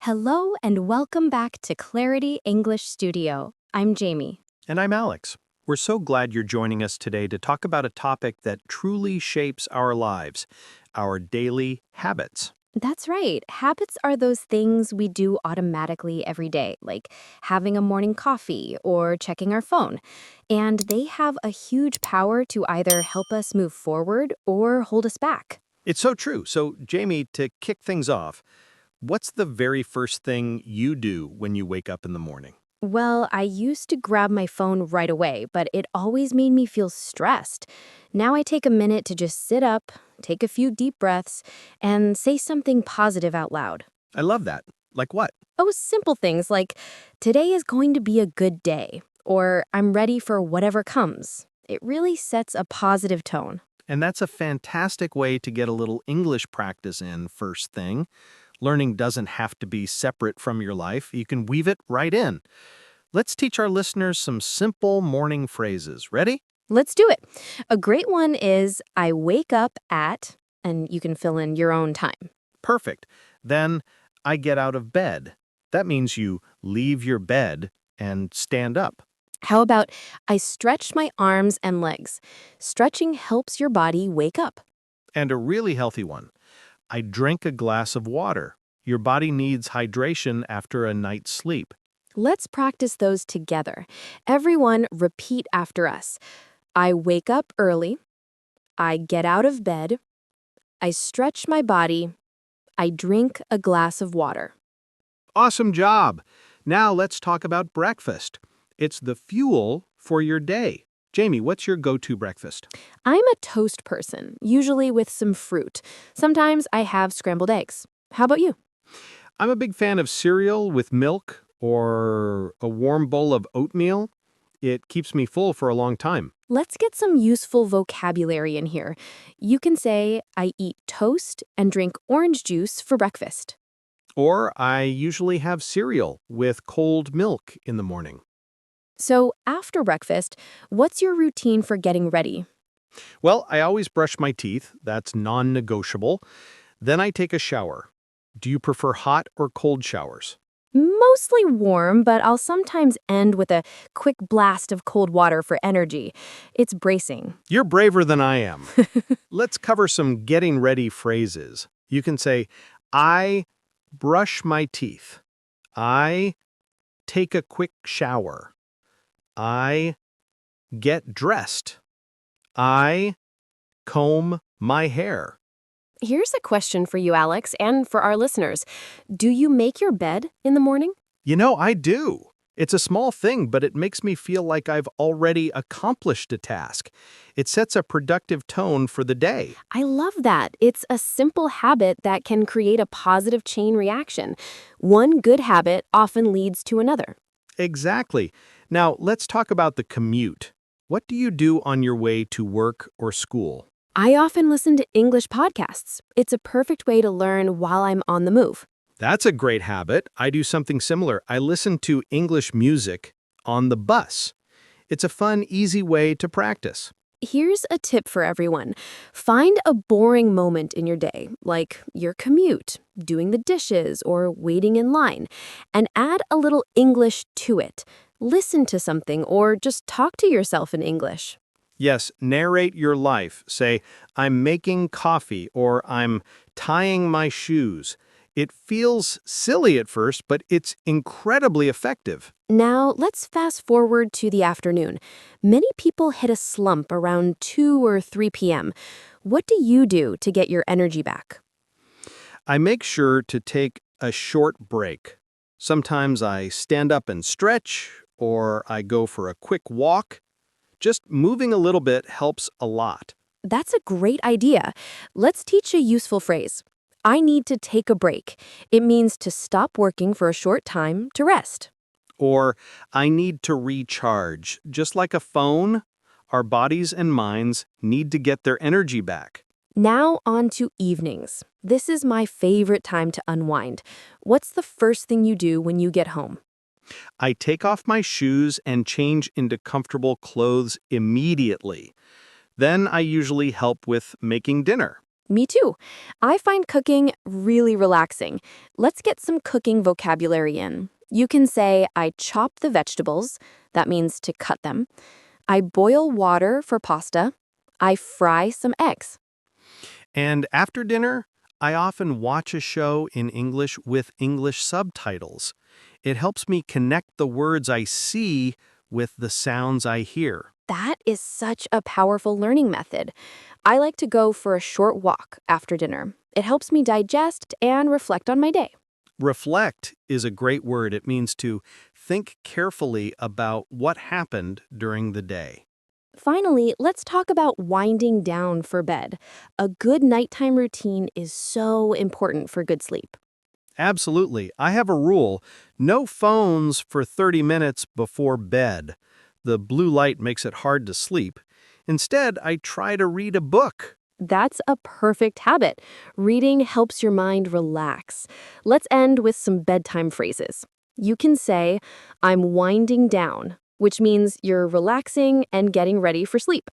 Hello and welcome back to Clarity English Studio. I'm Jamie. And I'm Alex. We're so glad you're joining us today to talk about a topic that truly shapes our lives, our daily habits. That's right. Habits are those things we do automatically every day, like having a morning coffee or checking our phone. And they have a huge power to either help us move forward or hold us back. It's so true. So, Jamie, to kick things off, what's the very first thing you do when you wake up in the morning? Well, I used to grab my phone right away, but it always made me feel stressed. Now I take a minute to just sit up, take a few deep breaths, and say something positive out loud. I love that. Like what? Oh, simple things like, today is going to be a good day, or I'm ready for whatever comes. It really sets a positive tone. And that's a fantastic way to get a little English practice in first thing. Learning doesn't have to be separate from your life. You can weave it right in. Let's teach our listeners some simple morning phrases. Ready? Let's do it. A great one is, I wake up at, and you can fill in your own time. Perfect. Then, I get out of bed. That means you leave your bed and stand up. How about, I stretch my arms and legs? Stretching helps your body wake up. And a really healthy one. I drink a glass of water. Your body needs hydration after a night's sleep. Let's practice those together. Everyone repeat after us. I wake up early. I get out of bed. I stretch my body. I drink a glass of water. Awesome job. Now let's talk about breakfast. It's the fuel for your day. Jamie, what's your go-to breakfast? I'm a toast person, usually with some fruit. Sometimes I have scrambled eggs. How about you? I'm a big fan of cereal with milk or a warm bowl of oatmeal. It keeps me full for a long time. Let's get some useful vocabulary in here. You can say, I eat toast and drink orange juice for breakfast. Or I usually have cereal with cold milk in the morning. So, after breakfast, what's your routine for getting ready? Well, I always brush my teeth. That's non-negotiable. Then I take a shower. Do you prefer hot or cold showers? Mostly warm, but I'll sometimes end with a quick blast of cold water for energy. It's bracing. You're braver than I am. Let's cover some getting ready phrases. You can say, I brush my teeth. I take a quick shower. I get dressed. I comb my hair. Here's a question for you, Alex, and for our listeners. Do you make your bed in the morning? You know, I do. It's a small thing, but it makes me feel like I've already accomplished a task. It sets a productive tone for the day. I love that. It's a simple habit that can create a positive chain reaction. One good habit often leads to another. Exactly. Now, let's talk about the commute. What do you do on your way to work or school? I often listen to English podcasts. It's a perfect way to learn while I'm on the move. That's a great habit. I do something similar. I listen to English music on the bus. It's a fun, easy way to practice. Here's a tip for everyone. Find a boring moment in your day, like your commute, doing the dishes, or waiting in line, and add a little English to it. Listen to something or just talk to yourself in English. Yes, narrate your life. Say, I'm making coffee or I'm tying my shoes. It feels silly at first, but it's incredibly effective. Now, let's fast forward to the afternoon. Many people hit a slump around 2 or 3 p.m. What do you do to get your energy back? I make sure to take a short break. Sometimes I stand up and stretch, or I go for a quick walk. Just moving a little bit helps a lot. That's a great idea. Let's teach a useful phrase. I need to take a break. It means to stop working for a short time to rest. Or I need to recharge. Just like a phone, our bodies and minds need to get their energy back. Now on to evenings. This is my favorite time to unwind. What's the first thing you do when you get home? I take off my shoes and change into comfortable clothes immediately. Then I usually help with making dinner. Me too. I find cooking really relaxing. Let's get some cooking vocabulary in. You can say, I chop the vegetables. That means to cut them. I boil water for pasta. I fry some eggs. And after dinner, I often watch a show in English with English subtitles. It helps me connect the words I see with the sounds I hear. That is such a powerful learning method. I like to go for a short walk after dinner. It helps me digest and reflect on my day. Reflect is a great word. It means to think carefully about what happened during the day. Finally, let's talk about winding down for bed. A good nighttime routine is so important for good sleep. Absolutely. I have a rule: no phones for 30 minutes before bed. The blue light makes it hard to sleep. Instead, I try to read a book. That's a perfect habit. Reading helps your mind relax. Let's end with some bedtime phrases. You can say, I'm winding down, which means you're relaxing and getting ready for sleep.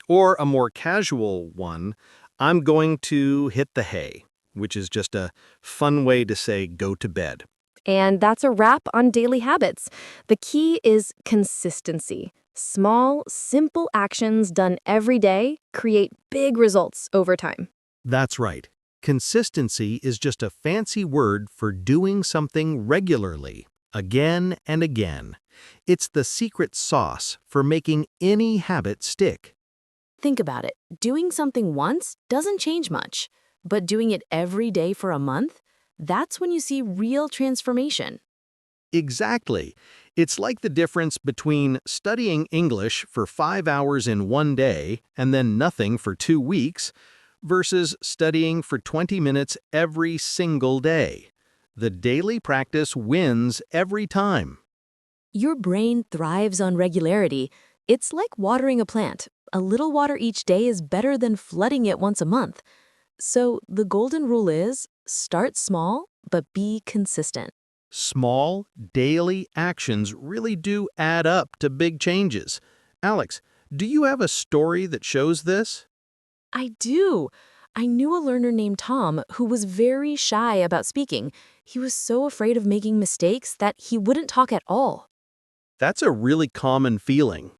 Or a more casual one: I'm going to hit the hay, which is just a fun way to say go to bed. And that's a wrap on daily habits. The key is consistency. Small, simple actions done every day create big results over time. That's right. Consistency is just a fancy word for doing something regularly, again and again. It's the secret sauce for making any habit stick. Think about it. Doing something once doesn't change much, but doing it every day for a month, that's when you see real transformation. Exactly. It's like the difference between studying English for 5 hours in one day and then nothing for 2 weeks versus studying for 20 minutes every single day. The daily practice wins every time. Your brain thrives on regularity. It's like watering a plant. A little water each day is better than flooding it once a month. So the golden rule is start small, but be consistent. Small, daily actions really do add up to big changes. Alex, do you have a story that shows this? I do. I knew a learner named Tom who was very shy about speaking. He was so afraid of making mistakes that he wouldn't talk at all. That's a really common feeling.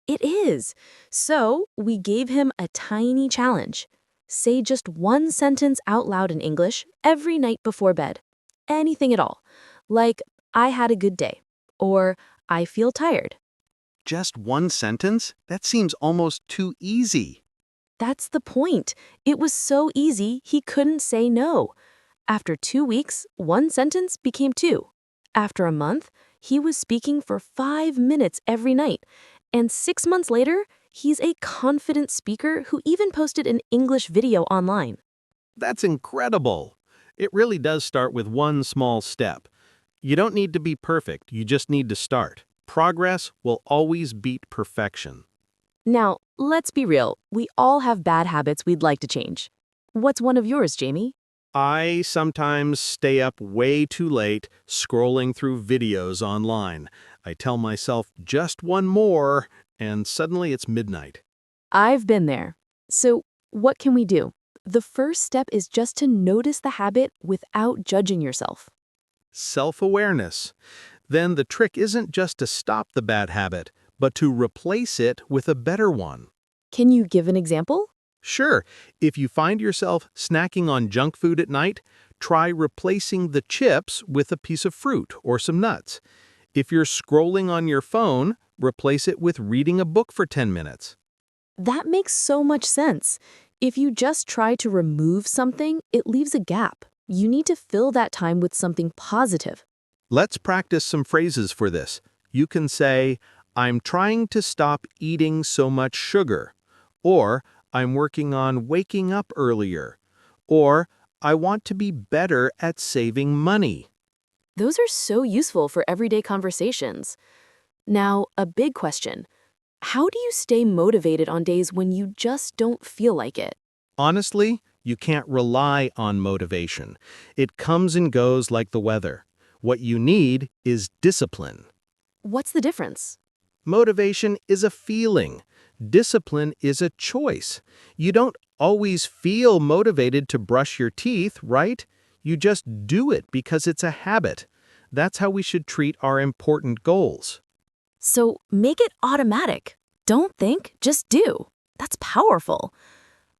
It is. So we gave him a tiny challenge. Say just one sentence out loud in English every night before bed. Anything at all. Like, I had a good day. Or, I feel tired. Just one sentence? That seems almost too easy. That's the point. It was so easy, he couldn't say no. After 2 weeks, one sentence became two. After a month, he was speaking for 5 minutes every night. And 6 months later, he's a confident speaker who even posted an English video online. That's incredible. It really does start with one small step. You don't need to be perfect, you just need to start. Progress will always beat perfection. Now, let's be real. We all have bad habits we'd like to change. What's one of yours, Jamie? I sometimes stay up way too late scrolling through videos online. I tell myself just one more, and suddenly it's midnight. I've been there. So, what can we do? The first step is just to notice the habit without judging yourself. Self-awareness. Then the trick isn't just to stop the bad habit, but to replace it with a better one. Can you give an example? Sure, if you find yourself snacking on junk food at night, try replacing the chips with a piece of fruit or some nuts. If you're scrolling on your phone, replace it with reading a book for 10 minutes. That makes so much sense. If you just try to remove something, it leaves a gap. You need to fill that time with something positive. Let's practice some phrases for this. You can say, I'm trying to stop eating so much sugar. Or, I'm working on waking up earlier. Or, I want to be better at saving money. Those are so useful for everyday conversations. Now, a big question. How do you stay motivated on days when you just don't feel like it? Honestly, you can't rely on motivation. It comes and goes like the weather. What you need is discipline. What's the difference? Motivation is a feeling. Discipline is a choice. You don't always feel motivated to brush your teeth, right? You just do it because it's a habit. That's how we should treat our important goals. So make it automatic. Don't think, just do. That's powerful.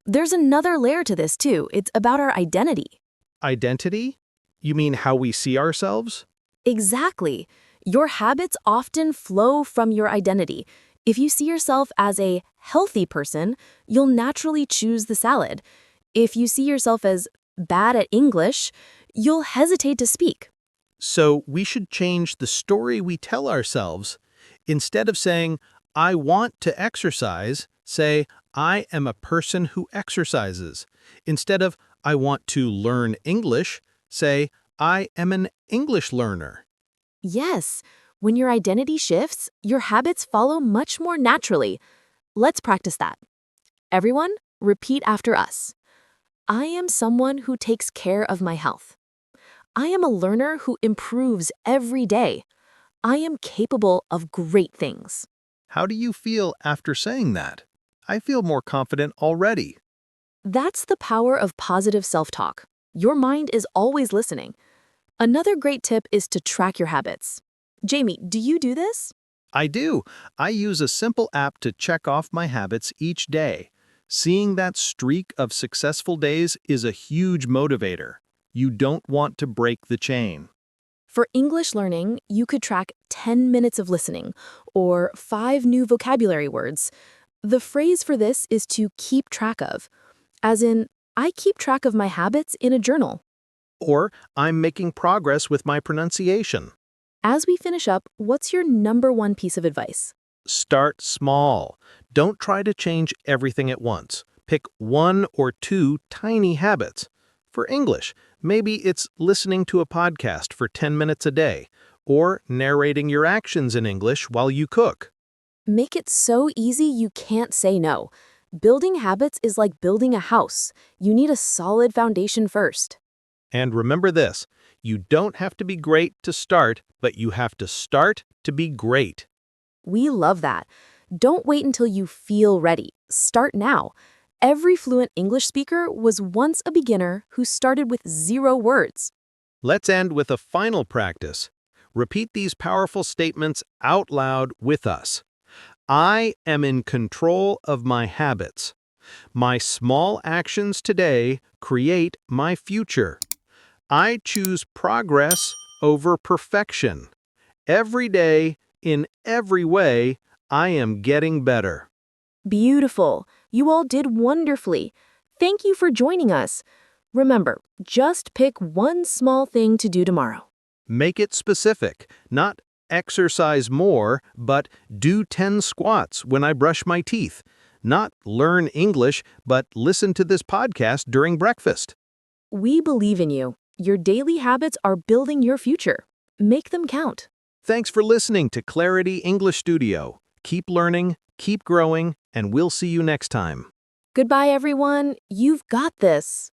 There's another layer to this too. It's about our identity. Identity? You mean how we see ourselves? Exactly. Your habits often flow from your identity. If you see yourself as a healthy person, you'll naturally choose the salad. If you see yourself as bad at English, you'll hesitate to speak. So we should change the story we tell ourselves. Instead of saying, I want to exercise, say, I am a person who exercises. Instead of, I want to learn English, say, I am an English learner. Yes, when your identity shifts, your habits follow much more naturally. Let's practice that. Everyone, repeat after us. I am someone who takes care of my health. I am a learner who improves every day. I am capable of great things. How do you feel after saying that? I feel more confident already. That's the power of positive self-talk. Your mind is always listening. Another great tip is to track your habits. Jamie, do you do this? I do. I use a simple app to check off my habits each day. Seeing that streak of successful days is a huge motivator. You don't want to break the chain. For English learning, you could track 10 minutes of listening or 5 new vocabulary words. The phrase for this is to keep track of, as in, I keep track of my habits in a journal. Or, I'm making progress with my pronunciation. As we finish up, what's your number one piece of advice? Start small. Don't try to change everything at once. Pick 1 or 2 tiny habits. For English, maybe it's listening to a podcast for 10 minutes a day, or narrating your actions in English while you cook. Make it so easy you can't say no. Building habits is like building a house. You need a solid foundation first. And remember this, you don't have to be great to start, but you have to start to be great. We love that. Don't wait until you feel ready. Start now. Every fluent English speaker was once a beginner who started with 0 words. Let's end with a final practice. Repeat these powerful statements out loud with us. I am in control of my habits. My small actions today create my future. I choose progress over perfection. Every day, in every way, I am getting better. Beautiful. You all did wonderfully. Thank you for joining us. Remember, just pick one small thing to do tomorrow. Make it specific, not exercise more, but do 10 squats when I brush my teeth. Not learn English, but listen to this podcast during breakfast. We believe in you. Your daily habits are building your future. Make them count. Thanks for listening to Clarity English Studio. Keep learning, keep growing, and we'll see you next time. Goodbye, everyone. You've got this.